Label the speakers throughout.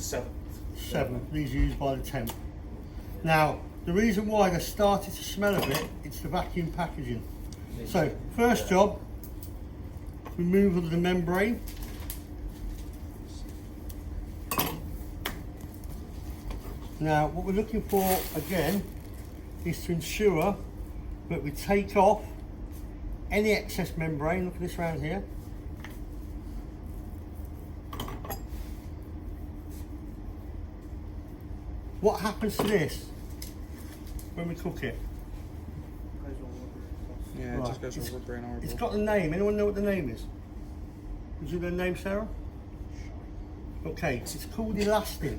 Speaker 1: 7th. These are used by the 10th. Now, the reason why they started to smell a bit, it's the vacuum packaging. So, first job, removal of the membrane. Now, what we're looking for again is to ensure that we take off any excess membrane. Look at this round here. What happens to this when we cook it?
Speaker 2: Yeah, it just goes all rubbery and horrible.
Speaker 1: It's got a name. Anyone know what the name is? Would you know the name, Sarah? Okay, it's called elastin.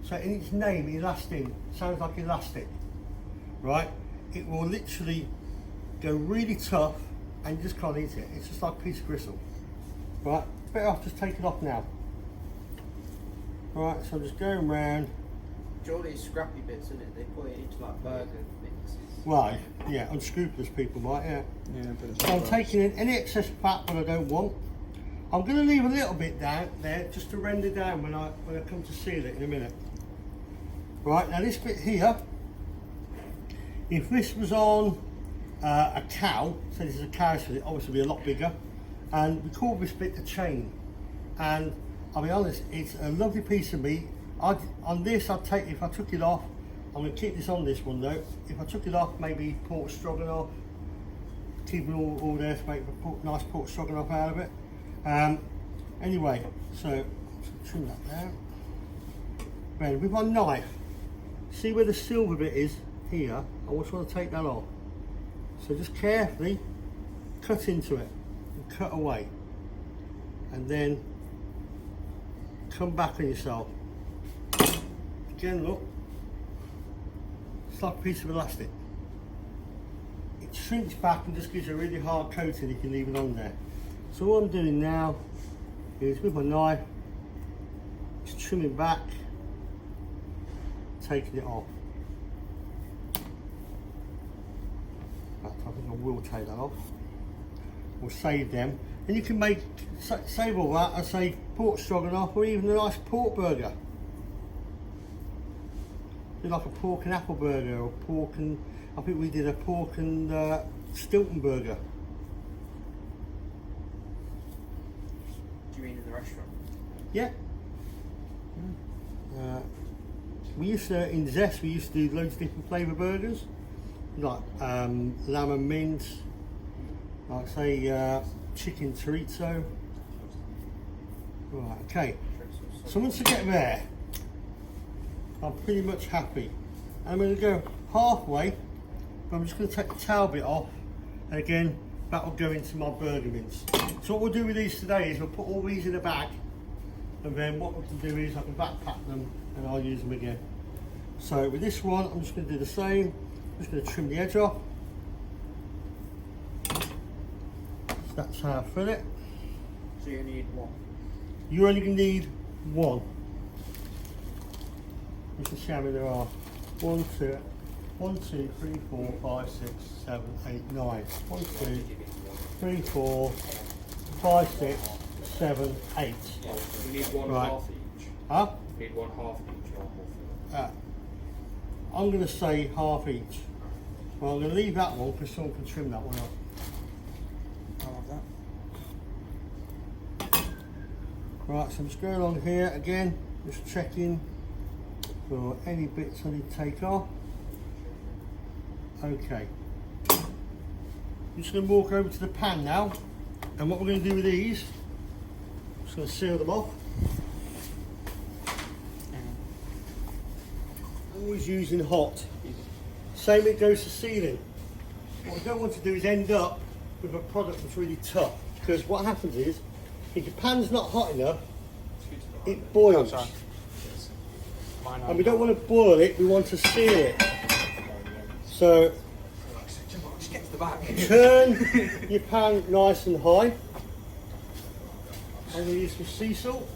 Speaker 1: So in its name, elastin sounds like elastic, right? It will literally go really tough and you just can't eat it. It's just like a piece of gristle, right? Better off just take it off now. Right, so I'm just going round.
Speaker 3: All these scrappy bits, isn't it? They put it into like burger mixes.
Speaker 1: Right, yeah, unscrupulous people might, yeah.
Speaker 2: But it's
Speaker 1: So I'm taking in any excess fat that I don't want. I'm going to leave a little bit down there just to render down when I come to seal it in a minute. Right, now this bit here, if this was on a cow, so this is a cow, so it obviously be a lot bigger, and we call this bit the chain. And I'll be honest, it's a lovely piece of meat. On this, I'd take, if I took it off, I'm going to keep this on this one though. If I took it off, maybe pork stroganoff, keep it all there to make a nice pork stroganoff out of it. Anyway, so trim that down. Then with my knife, see where the silver bit is here? I just want to take that off. So just carefully cut into it and cut away, and then come back on yourself. Again, look, it's like a piece of elastic. It shrinks back and just gives you a really hard coating. You can leave it on there. So what I'm doing now is with my knife, just trimming back, taking it off. I think I will take that off. We'll save them, and you can make save all that. I say pork stroganoff or even a nice pork burger. Do like a pork and apple burger, or pork and I think we did a pork and Stilton burger.
Speaker 3: Do you mean in the restaurant?
Speaker 1: Yeah. We used to, in Zest, we used to do loads of different flavour burgers, like lamb and mint, like say chicken chorizo. Right, okay. So once I get there, I'm pretty much happy. I'm going to go halfway, but I'm just going to take the tail bit off, and again, that will go into my burger mince. So what we'll do with these today is we'll put all these in a bag, and then what we can do is I can backpack them and I'll use them again. So with this one, I'm just going to do the same. I'm just going to trim the edge off. So that's how I fill it.
Speaker 3: So you need one?
Speaker 1: You're only going to need one. You can see how many there are. 1, 2, 3, 4, 5, 6, 7, 8, 9. 1, 2, 3, 4, 5, 6, 7, 8.
Speaker 4: Yeah, we need one
Speaker 1: Right.
Speaker 4: half each.
Speaker 1: Huh?
Speaker 4: We need one half each or half.
Speaker 1: I'm going to say half each. Well, I'm going to leave that one because someone can trim that one up.
Speaker 2: I'll have that.
Speaker 1: Right, so I'm just going along here again, just checking for any bits I need to take off. Okay. I'm just going to walk over to the pan now, and what we're going to do with these, I'm just going to seal them off. Always using hot. Same it goes to sealing. What I don't want to do is end up with a product that's really tough, because what happens is, if your pan's not hot enough, it boils.
Speaker 2: Oh,
Speaker 1: And we don't want to boil it, we want to seal it. So
Speaker 2: just get to the back.
Speaker 1: turn your pan nice and high. I'm going to use some sea salt.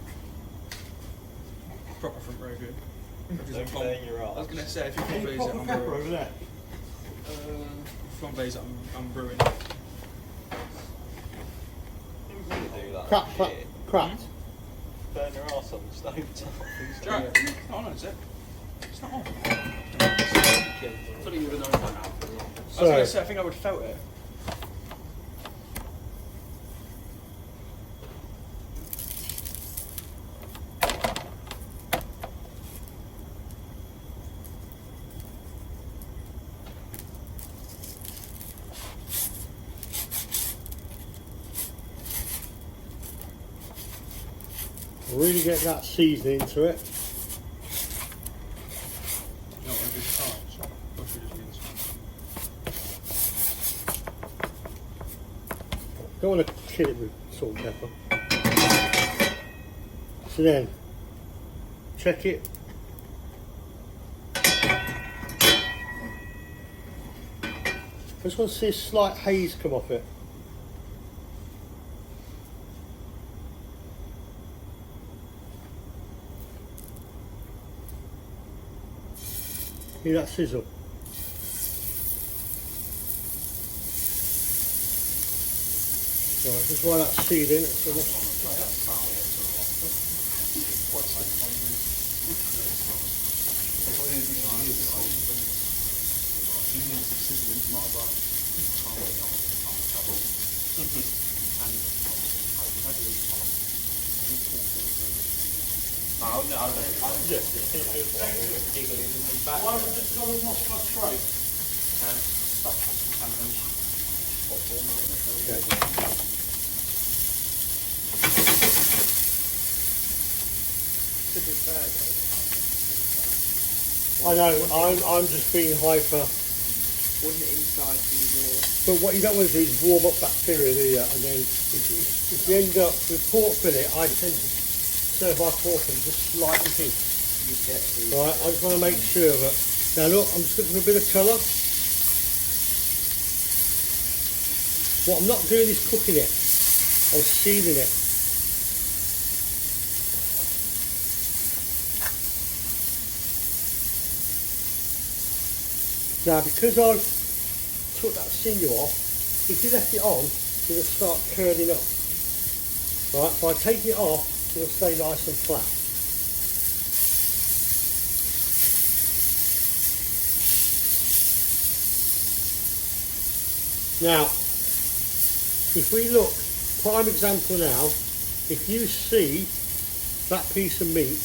Speaker 2: Proper front row good.
Speaker 5: I
Speaker 2: was going to say, if you
Speaker 1: Any
Speaker 2: flambé's it,
Speaker 1: proper
Speaker 2: I'm
Speaker 1: pepper
Speaker 2: brewing.
Speaker 1: over there?
Speaker 2: Flambé's it, I'm brewing.
Speaker 1: Crap.
Speaker 5: Burn your arse on the stove top.
Speaker 2: Jack, it's not on, is it? It's not on. I thought you would have known by now. I was going to say, I think I would have felt it.
Speaker 1: Really get that seasoning into it.
Speaker 2: No, I did so. Or should we just use
Speaker 1: Don't want to kill it with salt and pepper. So then, check it. I just want to see a slight haze come off it. Hear that sizzle? Right, just while that's seething, so
Speaker 2: Why have we just got them off my tray? Stop some candles.
Speaker 1: I know, I'm just being hyper.
Speaker 3: Wouldn't it inside be raw?
Speaker 1: But what you don't want to do is warm up bacteria, do you? And then if you end up with pork fillet, I tend to serve my pork and just slightly heat.
Speaker 3: You get the
Speaker 1: Right, I just want to make sure that. Now look, I'm just looking for a bit of colour. What I'm not doing is cooking it. I'm seasoning it. Now because I've took that sinew off, if you left it on, it'll start curling up. Right, by taking it off, it'll stay nice and flat. Now, if we look, prime example now, if you see that piece of meat,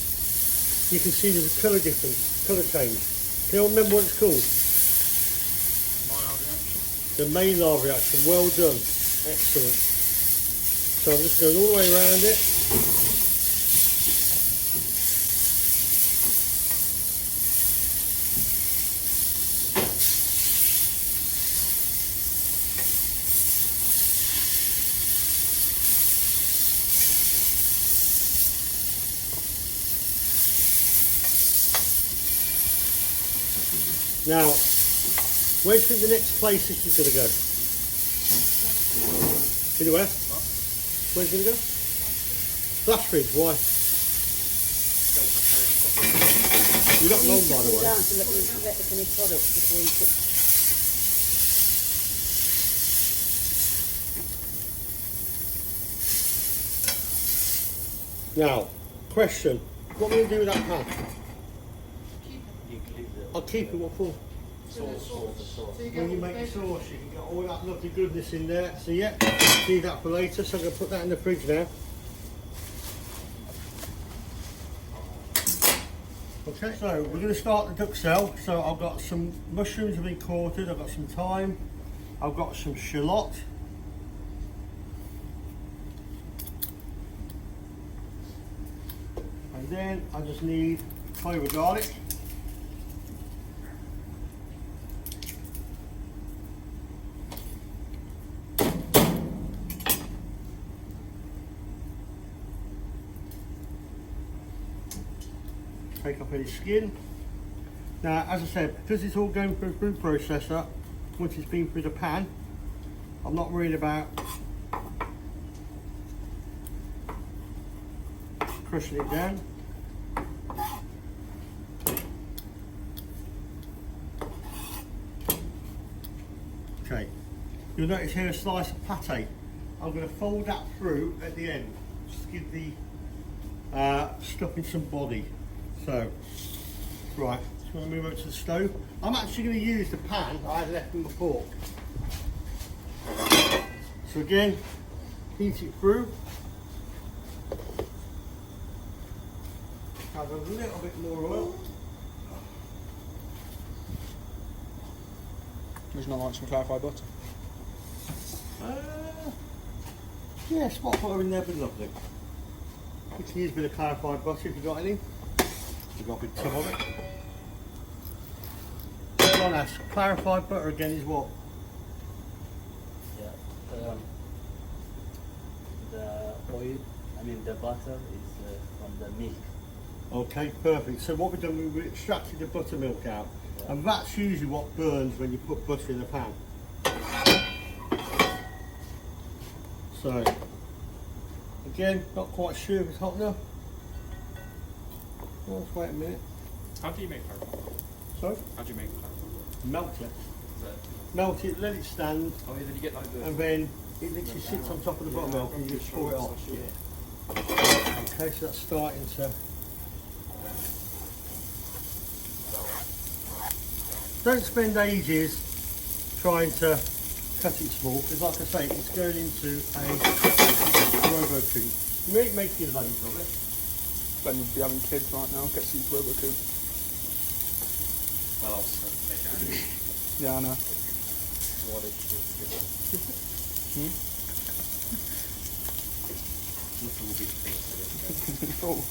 Speaker 1: you can see there's a colour difference, colour change. Can you remember what it's called?
Speaker 2: Maillard reaction.
Speaker 1: The Maillard reaction. Well done. Excellent. So I'm just going all the way around it. Now, where do you think the next place this is going to go? Anywhere? Where's it going to go? Flashridge, why? You're not long, by the way.
Speaker 6: Down to let the finished product before you cook.
Speaker 1: Now, question. What am I going to do with that pan?
Speaker 5: You can leave it.
Speaker 1: I'll keep it, what for?
Speaker 5: Sauce.
Speaker 1: When you make your sauce, you can get all that lovely goodness in there. So yeah, need that for later. So I'm going to put that in the fridge now. Okay, so we're going to start the duxelle. So I've got some mushrooms have been quartered. I've got some thyme. I've got some shallot. And then I just need a clove of garlic. Take off any skin. Now, as I said, because it's all going through a food processor, once it's been through the pan, I'm not worried about crushing it down. Okay, you'll notice here a slice of pate. I'm going to fold that through at the end, just to give the stuffing some body. So, right, just want to move over to the stove. I'm actually going to use the pan I had left in the pork. So again, heat it through. Add a little bit more oil.
Speaker 2: Would you not like some clarified butter?
Speaker 1: Yeah, spot butter in there would be lovely. You can use a bit of clarified butter if you've got any. You've got a big tub of it. Go on, Ash. Clarified butter again is what?
Speaker 7: Yeah. The oil, I mean the butter is from the milk.
Speaker 1: Okay, perfect. So what we've done, we've extracted the buttermilk out.
Speaker 7: Yeah.
Speaker 1: And that's usually what burns when you put butter in the pan. So, again, not quite sure if it's hot enough. Well, let's wait a minute.
Speaker 2: How do you make clarified butter?
Speaker 1: Sorry?
Speaker 2: How do you make clarified butter?
Speaker 1: Melt it.
Speaker 2: Is that,
Speaker 1: Melt it, let it stand,
Speaker 2: oh yeah, then you get like the...
Speaker 1: and then it literally sits on top of the buttermilk and you just pour it off. Okay, so that's starting to... Don't spend ages trying to cut it small, because like I say, it's going into a robo-coop. You may make your loads of it.
Speaker 2: Ben would be having kids right now, gets these Robocoop.
Speaker 4: Well, I was making it.
Speaker 2: Yeah, I know.
Speaker 4: What it should
Speaker 2: Hmm?
Speaker 4: Nothing will be the thing to this.
Speaker 2: Oh.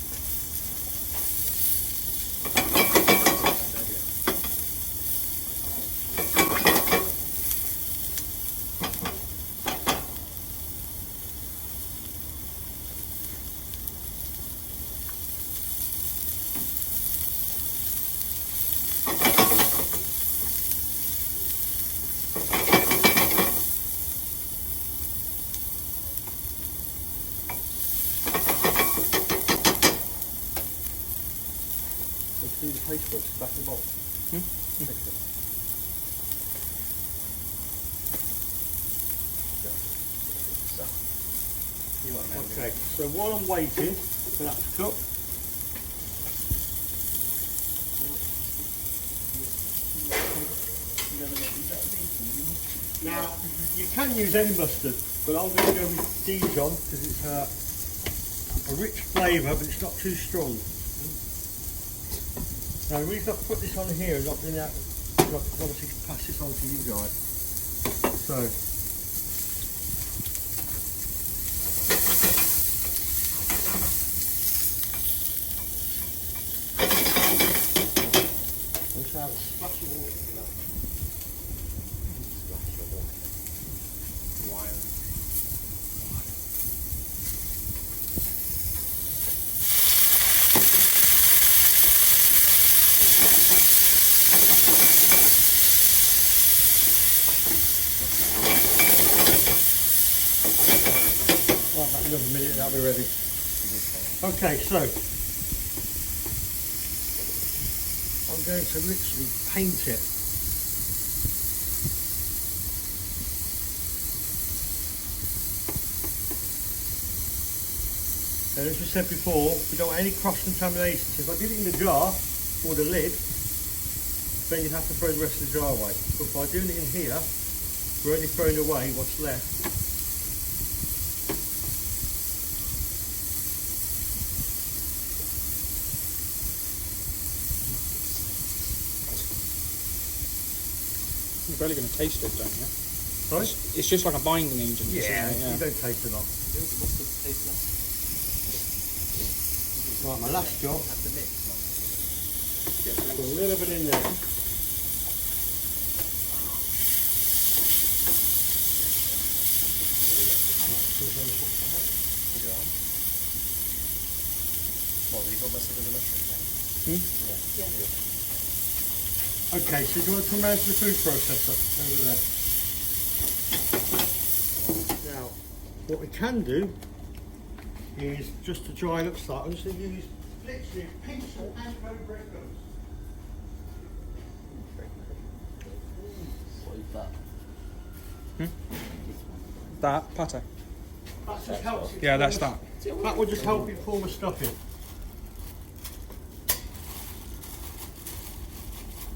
Speaker 1: Let's do the paste brush back in the box. Okay, so while I'm waiting for that to cook, now you can use any mustard, but I'm going to go with Dijon because it's a rich flavour, but it's not too strong. Now the reason I've put this on here and not been out, obviously pass this on to you guys. So. Have a splash of water in that.
Speaker 4: Splash of water. Wire.
Speaker 1: Right, about another minute, that'll be ready. Okay, so I'm going to literally paint it. And as we said before, we don't want any cross-contamination. So if I did it in the jar or the lid, then you'd have to throw the rest of the jar away. But by doing it in here, we're only throwing away what's left.
Speaker 2: You're barely going to taste it, don't you?
Speaker 1: Sorry?
Speaker 2: It's just like a binding agent,
Speaker 1: Yeah,
Speaker 2: isn't it?
Speaker 1: you don't taste a lot. Right, my last job.
Speaker 3: Have the mix.
Speaker 1: Put a little bit in there.
Speaker 4: Well, you've got most of the mushroom then.
Speaker 1: Okay, so do you want to come round to the food processor over there? Now, what we can do is just to dry it up slightly, I'm just going to use literally a pinch of panko breadcrumbs.
Speaker 7: What is that?
Speaker 2: Hmm?
Speaker 7: This one.
Speaker 2: That, pate.
Speaker 1: That just helps it.
Speaker 2: Yeah, that's that.
Speaker 1: That will just help it form a stuffing.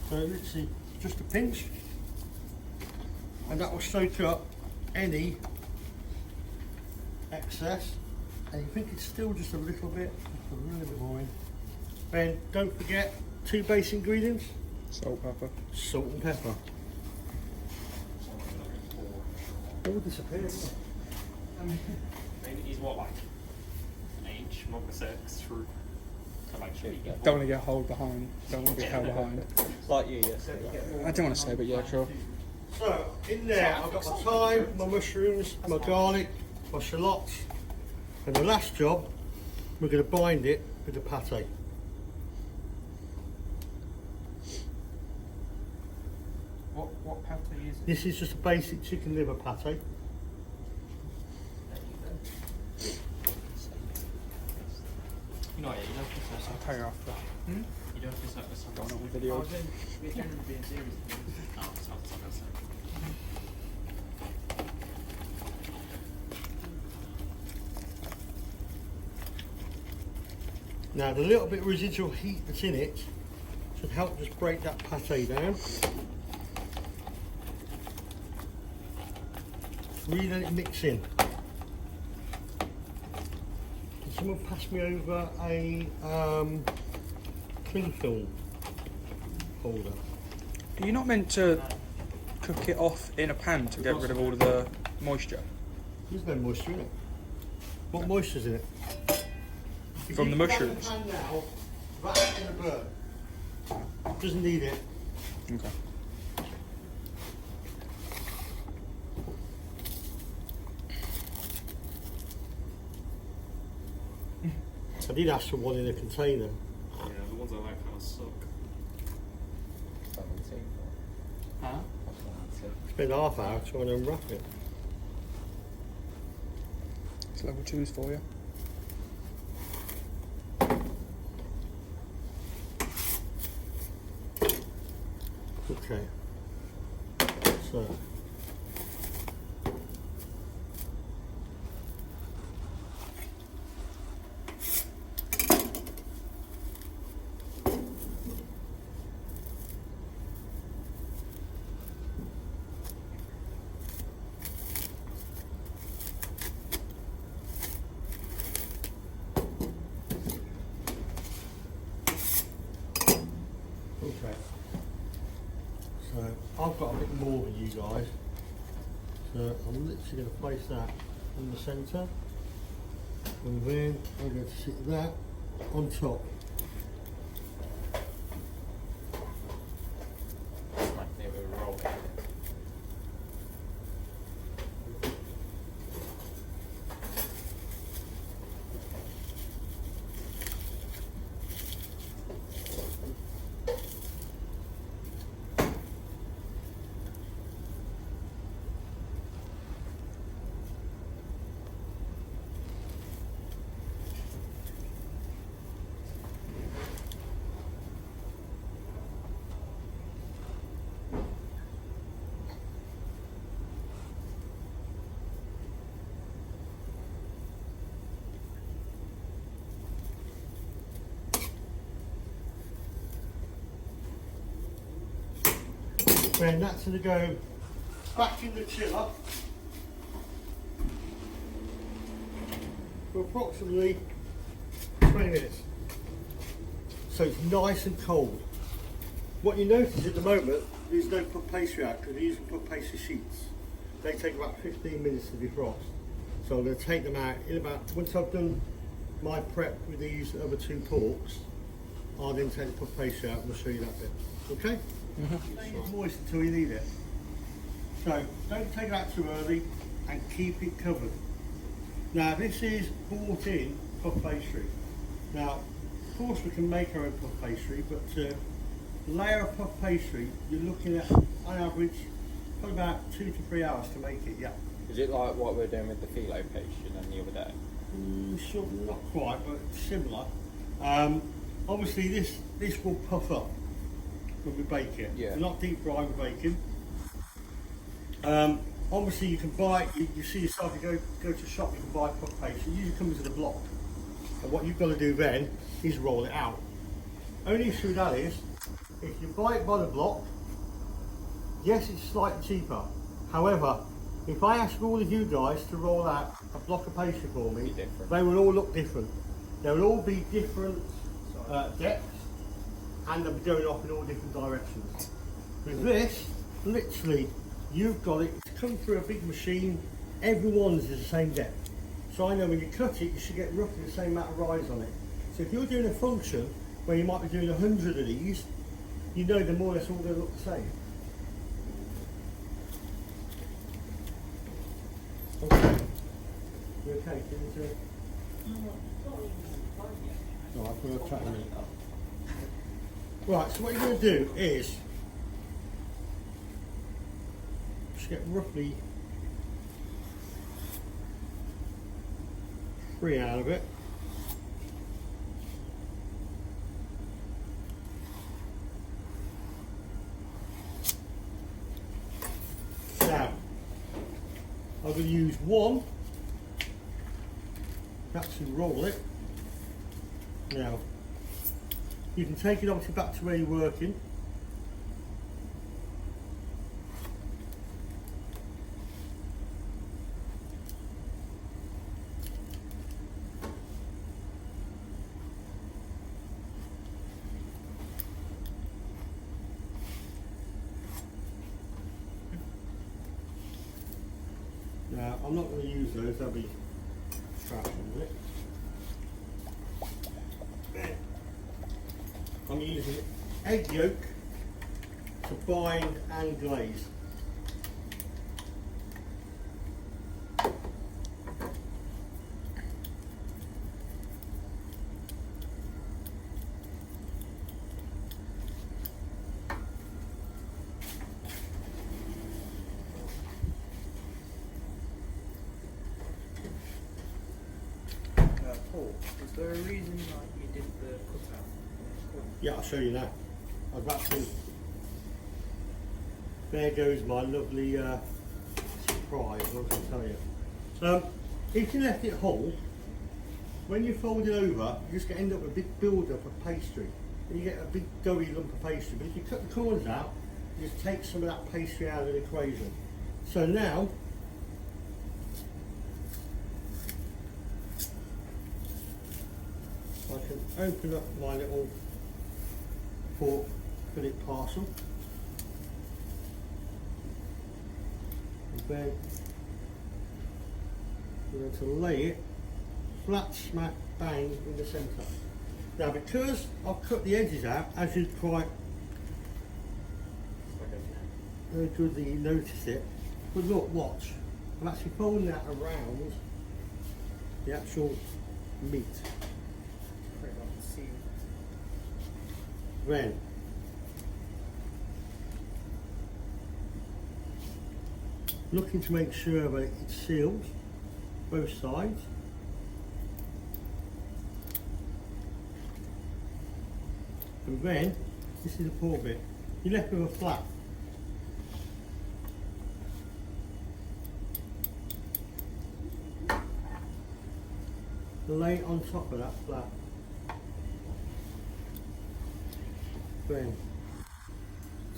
Speaker 1: So literally just a pinch, and that will soak up any excess. And you think it's still just a little bit more in. Then don't forget 2 base ingredients:
Speaker 2: Salt, pepper.
Speaker 1: salt and pepper. All disappeared.
Speaker 4: Maybe he's what, like an inch, not a 6 through to like chili.
Speaker 2: Don't want to get held behind. Don't want to be held behind.
Speaker 4: Like you yesterday.
Speaker 2: I don't want to say, but yeah, sure.
Speaker 1: So in there I've got my thyme, my mushrooms, my garlic, my shallots, and the last job we're going to bind it with the pate.
Speaker 4: What pate is it?
Speaker 1: This is just a basic chicken liver pate.
Speaker 4: You know, you don't piss us
Speaker 2: I'll tell you after.
Speaker 4: You don't piss us off.
Speaker 2: Going on with video.
Speaker 3: We're generally being serious.
Speaker 4: Oh, sounds like that's
Speaker 1: Now the little bit of residual heat that's in it should help just break that pate down. Really let it mix in. Can someone pass me over a cling film holder?
Speaker 2: Are you not meant to cook it off in a pan to get rid of all of the moisture?
Speaker 1: There's no moisture in it. What moisture's in it? If
Speaker 2: From
Speaker 1: you
Speaker 2: the
Speaker 1: put that in
Speaker 2: mushrooms?
Speaker 1: pan now, that's going to burn. Doesn't need it.
Speaker 2: Okay.
Speaker 1: I did ask for one in a container.
Speaker 4: Yeah, the ones I like kind of suck.
Speaker 2: Huh?
Speaker 1: Spent half hour trying to unwrap it.
Speaker 2: It's level 2s for you.
Speaker 1: Okay. So. Okay. So I've got a bit more than you guys. So I'm literally going to place that in the centre, and then I'm going to sit that on top.
Speaker 4: It's like they were rolling.
Speaker 1: Then that's going to go back in the chiller for approximately 20 minutes. So it's nice and cold. What you notice at the moment, there's no puff pastry out because we're using puff pastry sheets. They take about 15 minutes to defrost. So I'm going to take them out in about, once I've done my prep with these other 2 porks, I'll then take the puff pastry out and I'll show you that bit. Okay? It's moist until you need it. So don't take it out too early and keep it covered. Now this is bought in puff pastry. Now of course we can make our own puff pastry, but layer of puff pastry you're looking at on average probably about 2 to 3 hours to make it. Yeah.
Speaker 4: Is it like what we're doing with the phyllo pastry then the other day?
Speaker 1: Sure, not quite, but similar. Obviously this will puff up when we bake it.
Speaker 4: Yeah.
Speaker 1: We're not deep frying, we're baking. Obviously you can buy, you see yourself, you go to a shop, you can buy puff pastry. It usually comes in a block. And what you've got to do then is roll it out. Only issue with that is, if you buy it by the block, yes, it's slightly cheaper. However, if I ask all of you guys to roll out a block of pastry for me, they will all look different. They will all be different depths, and they'll be going off in all different directions. With this, literally, you've got it to come through a big machine, everyone's is the same depth. So I know when you cut it, you should get roughly the same amount of rise on it. So if you're doing a function where you might be doing 100 of these, you know they're more or less all going to look the same. Okay. You okay? Right, I'm going to try a minute. Right, so what you're going to do is just get roughly 3 out of it. Now, I'm going to use one to actually roll it. Now, you can take it obviously back to where you're working. Now, I'm not going to use those, they'll be trash on it. I'm using egg yolk to bind and glaze.
Speaker 3: Paul, was there a reason like you did the cutout?
Speaker 1: Yeah, I'll show you now. I've actually, there goes my lovely surprise, what can I tell you. If you left it whole, when you fold it over, you just end up with a big build-up of pastry. And you get a big doughy lump of pastry. But if you cut the corners out, you just take some of that pastry out of the equation. So now, I can open up my little pork fillet parcel, and then we're going to lay it flat smack bang in the centre. Now, because I've cut the edges out, as you quite very good that you notice it, but look, watch, I'm actually folding that around the actual meat. Then looking to make sure that it's sealed both sides. And then this is the poor bit. You're left with a flap. Lay it on top of that flap. Then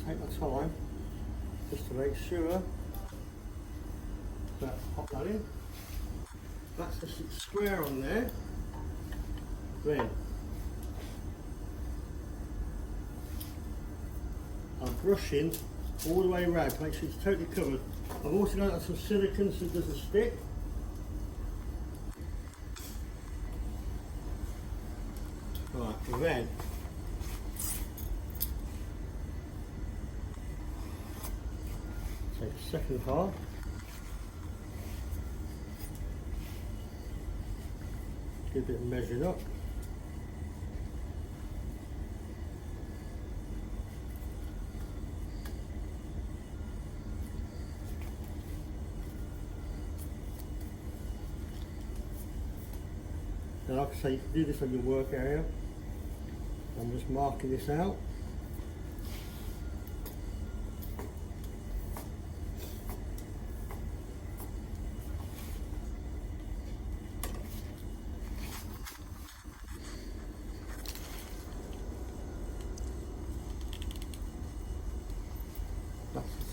Speaker 1: take my time just to make sure that pop that in. That's just a square on there. Then I'm brushing all the way around to make sure it's totally covered. I've also got some silicone so it doesn't stick. Right, and then take a second half. Get it measured up. Now, like I say, you can do this on your work area. I'm just marking this out.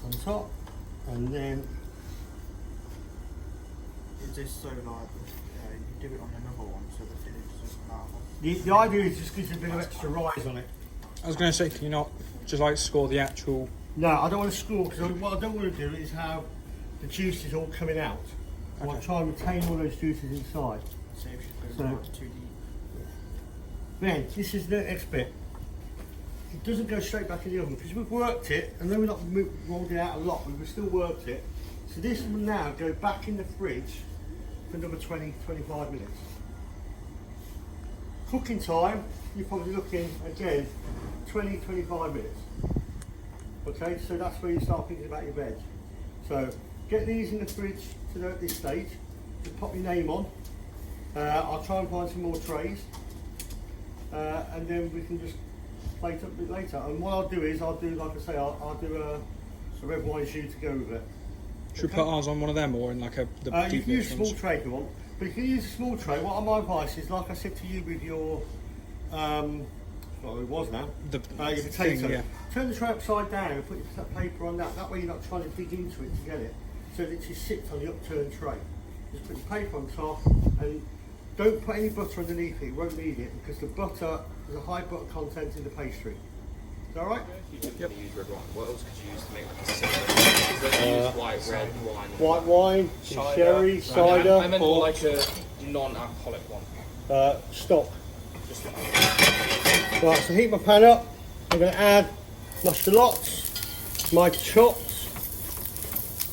Speaker 1: on top, and then
Speaker 3: Is this so like you do it on another one so the finish doesn't come out?
Speaker 1: the idea is just gives you a bit of extra rise on it.
Speaker 2: I was going to say, can you not just like score the actual?
Speaker 1: No, I don't want to score because what I don't want to do is have the juices all coming out. I want to try and retain all those juices inside.
Speaker 3: So if you
Speaker 1: So-
Speaker 3: go like too deep.
Speaker 1: Then this is the next bit. It doesn't go straight back in the oven because we've worked it, and though we've not rolled it out a lot, we've still worked it. So this will now go back in the fridge for another 20-25 minutes. Cooking time, you're probably looking again 20-25 minutes. Okay, so that's where you start thinking about your veg. So get these in the fridge to this stage. Just pop your name on. I'll try and find some more trays. And then we can just plate up a bit later. And what I'll do is, like I say, I'll do a red wine jus to go with it.
Speaker 2: Should we put ours on one of them or in like the
Speaker 1: You
Speaker 2: deep
Speaker 1: can use a small
Speaker 2: ones?
Speaker 1: tray if you want, but if you use a small tray, what my advice is, like I said to you with your, well it was now,
Speaker 2: The
Speaker 1: your potato,
Speaker 2: thing, yeah.
Speaker 1: turn the tray upside down and put your paper on that. That way you're not trying to dig into it to get it, so that it just sits on the upturned tray. Just put your paper on top and don't put any butter underneath it, you won't need it because the butter, there's a high butter content in the pastry. Is that alright?
Speaker 4: You can use red wine. What else could you use to make like a cinnamon? Because then you use white, red wine.
Speaker 1: White wine, some
Speaker 4: Cider.
Speaker 1: sherry, cider,
Speaker 4: I meant more
Speaker 1: port,
Speaker 4: like a non-alcoholic one.
Speaker 1: stock.
Speaker 4: Just like
Speaker 1: Right, so heat my pan up. I'm going to add my shallots, my chopped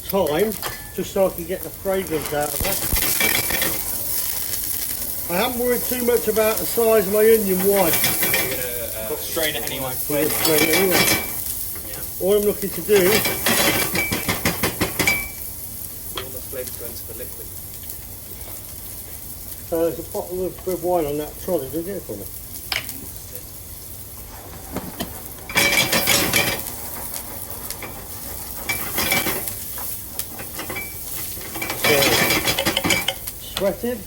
Speaker 1: thyme, just so I can get the fragrance out of that. I haven't worried too much about the size of my onion white.
Speaker 4: you're gonna strain it anyway.
Speaker 1: We'll just strain it anyway. All I'm looking to do,
Speaker 4: All the flavour go into the liquid.
Speaker 1: there's a bottle of red wine on that trolley. Did you get it for me? So, sweated.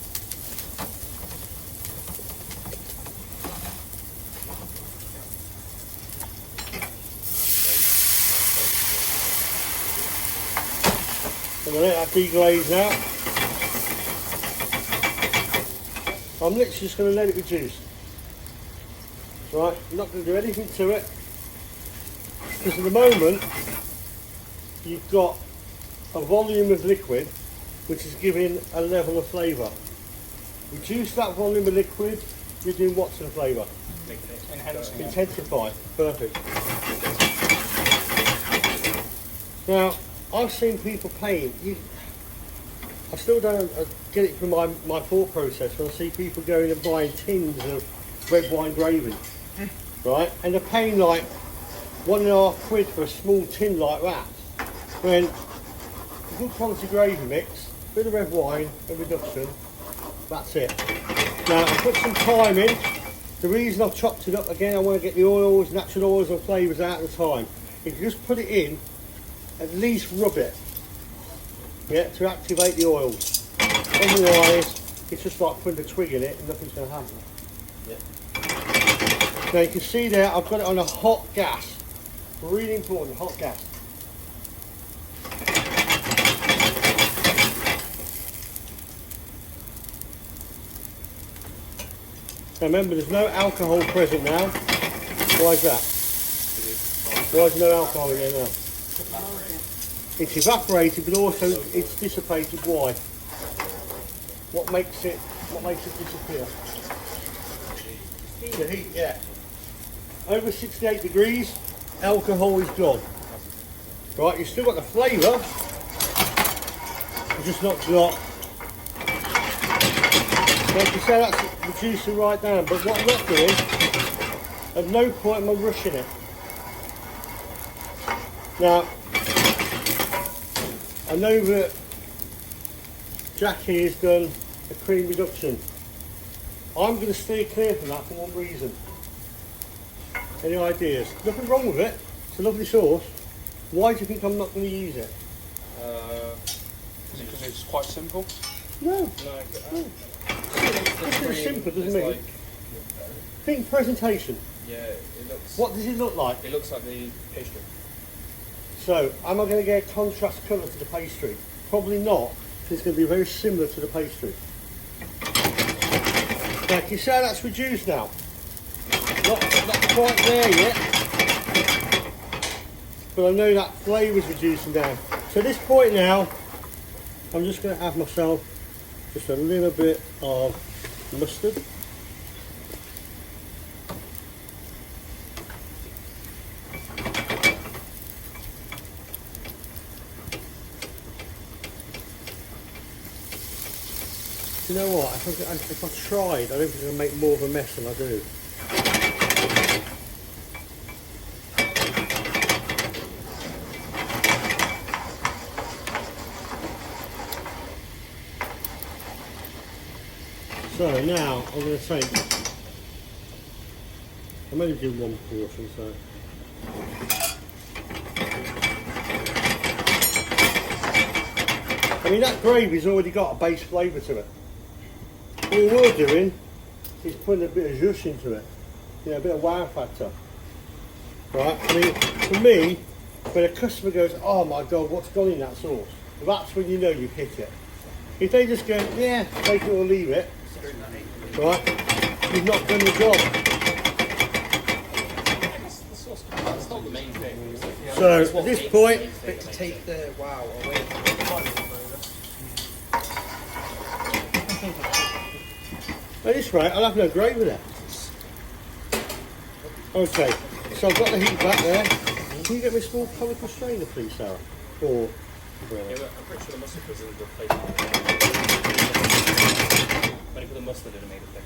Speaker 1: I'm going to let that deglaze now. I'm literally just going to let it reduce. Right, I'm not going to do anything to it. Because at the moment, you've got a volume of liquid which is giving a level of flavour. Reduce that volume of liquid, you're doing what to the flavour?
Speaker 2: Enhancing it.
Speaker 1: Intensify. Perfect. Now, I've seen people paint. I still don't get it from my thought process when I see people going and buying tins of red wine gravy, right? And they're paying like £1.50 for a small tin like that. When a good quality gravy mix, bit of red wine, a reduction, that's it. Now, I put some thyme in. The reason I've chopped it up again, I want to get the oils, natural oils and flavours out at the time. If you just put it in, at least rub it, yeah, to activate the oils. Otherwise, it's just like putting a twig in it and nothing's going to happen. Yeah. Now you can see there, I've got it on a hot gas. Really important, hot gas. Now remember, there's no alcohol present now. Why is that? Why is no alcohol in there now? It's evaporated, but also it's dissipated. Why? What makes it disappear? The heat, yeah. Over 68 degrees, alcohol is gone. Right, you've still got the flavour. You've just not got. Like you say, that's reducing right down. But what I'm not doing, at no point am I rushing it. Now, I know that Jackie has done a cream reduction. I'm going to steer clear from that for one reason. Any ideas? Nothing wrong with it. It's a lovely sauce. Why do you think I'm not going to use it?
Speaker 2: Because it's quite simple.
Speaker 1: No.
Speaker 4: No,
Speaker 1: It's very simple, doesn't it?
Speaker 4: like,
Speaker 1: Think presentation.
Speaker 4: yeah, it looks.
Speaker 1: What does it look like?
Speaker 4: It looks like the pastry.
Speaker 1: So, am I going to get a contrast colour to the pastry? Probably not. It's going to be very similar to the pastry. Now, can you see how that's reduced now? Not quite there yet, but I know that flavour's reducing down. So at this point now, I'm just going to have myself just a little bit of mustard. You know what, if I tried, I don't think I'll make more of a mess than I do. So now, I'm going to take, I'm only doing one portion, so. I mean, that gravy's already got a base flavour to it. All we're doing is putting a bit of zhuzh into it, you know, a bit of wow factor. Right? I mean, for me, when a customer goes, oh my god, what's gone in that sauce? That's when you know you've hit it. If they just go, yeah, take it or leave it, right, you've not done the job.
Speaker 4: It's not the main thing.
Speaker 1: So, at this point,
Speaker 3: Bit to take the wow away.
Speaker 1: at this rate, I'll have no gravy there. Okay, so I've got the heat back there. Can you get me a small conical strainer, please, Sarah? Or,
Speaker 4: Yeah, but I'm pretty sure the mustard was in the replacement. When you put the mustard in, it made it thicker.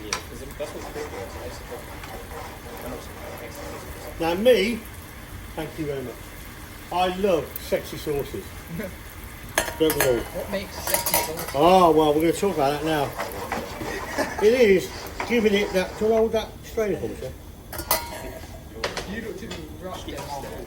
Speaker 4: Yeah, because that's what's good for us.
Speaker 1: now me, thank you very much. I love sexy sauces. Don't we all?
Speaker 3: What makes sexy sauce?
Speaker 1: Oh, well, we're going to talk about that now. It is giving it that, can I hold that strainer for me, sir?
Speaker 3: You looked at me right yesterday.